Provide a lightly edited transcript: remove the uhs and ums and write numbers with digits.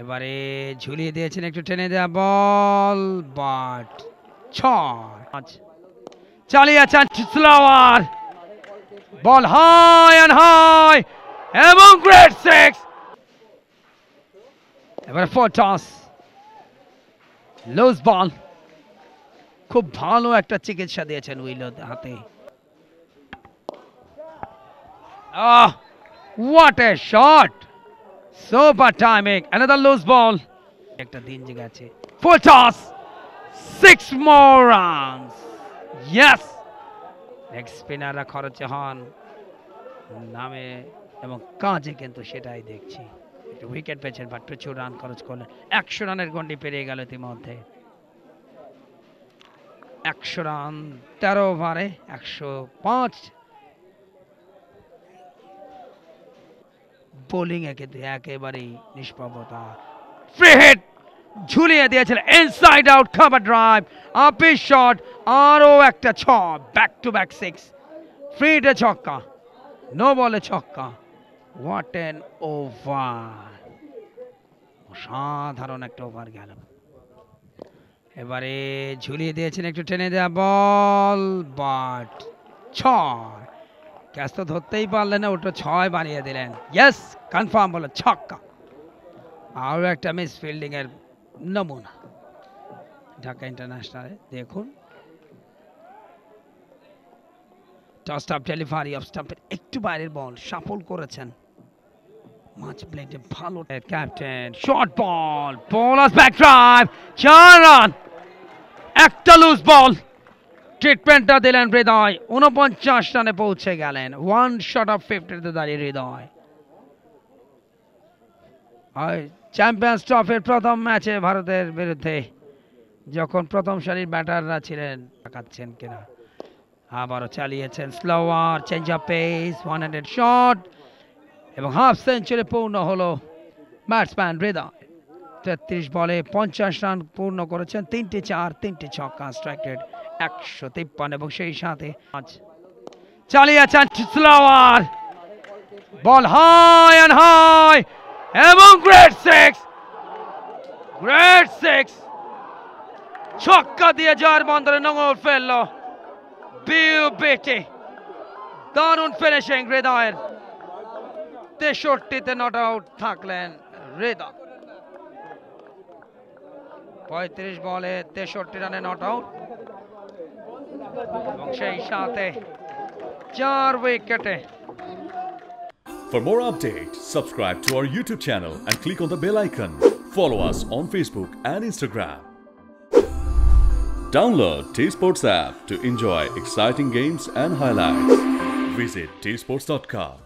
এবারে ঝুলিয়ে দিয়েছেন, একটু টেনে দেওয়া বল, বাট 6 চালিয়ে যাচ্ছেন slower, ball high and high এবং গ্রেট 6। এবারে 4 টস, লুজ বল, খুব ভালো একটা চিকিৎসা দিয়েছেন উইলের হাতে। What a shot! Super timing. Another loose ball. একটা দিন গেছে। 4 toss. 6 more runs. Yes. Next স্পিনাররা খরচে হন নামে এবং কাজে, কিন্তু সেটাই দেখছি। একটু উইকেট পেয়েছেন, বাট প্রচুর রান খরচ করলেন। 100 রানের গন্ডি পেরিয়ে গেল ইতিমধ্যে। 100 রান 13 ওভারে 105। বোলিং এ কিন্তু একেবারেই নিষ্প্রভতা। ফ্রি হিট ঝুলিয়ে দিয়েছিলেন, ইনসাইড আউট কভার ড্রাইভ, আপি শট, আরও একটা 6, ব্যাক টু ব্যাক 6। ফ্রি হিটে ছক্কা, নো বলে ছক্কা। হোয়াট এন ওভার, অসাধারণ একটা ওভার গেল। এবারে ঝুলিয়ে দিয়েছেন, একটু টেনে দেওয়া বল, বাট 6। ক্যাচ তো ধরতেই পারলেন না, ওটা 6 বানিয়ে দিলেন। ইয়েস, কনফার্ম বলে ছক্কা। আরও একটা মিস ফিল্ডিং এর নমুনা ঢাকা ইন্টারন্যাশনালে। দেখুন টস স্টাম্প ডেলিভারি অফ স্টাম্পের একটু বাইরের বল সাফল করেছেন। মাছ ব্লেডে ভালো captain, short ball, bowler back drive, 4 run. একটা লুজ বল, ট্রিটমেন্টটা দিলেন হৃদয়, 49 রানে পৌঁছে গেলেন। 1 শট অফ 50-তে দাঁড়িয়ে হৃদয়। চ্যাম্পিয়ন্স ট্রফির প্রথম ম্যাচে ভারতের বিরুদ্ধে যখন প্রথম সারির ব্যাটাররা ছিলেন, তাকাচ্ছেন কিনা। আবারও চালিয়েছেন slower, change of pace, 100 shot এবং হাফ সেঞ্চুরি পূর্ণ হলো ব্যাটসম্যান হৃদয়। 33 বলে 50 রান পূর্ণ করেছেন, 3টে 4, 3টে ছক্কা, স্ট্রাইক রেট 153 এবং সেই সাথে চালিয়ে যাচ্ছেন slower, ball high and high এবং গ্রেট 6, গ্রেট 6। ছক্কা দিয়ে যার বন্দরে নোঙর ফেলল বিউটি, দারুণ ফিনিশিং হৃদয়ের। 63-তে নট আউট থাকলেন হৃদয়। 35 বলে 63 রানে নট আউট এবং সেই সাথে 4 উইকেটে। For more updates, subscribe to our YouTube channel and click on the bell icon. Follow us on Facebook and Instagram. Download T-Sports app to enjoy exciting games and highlights. Visit tsports.com.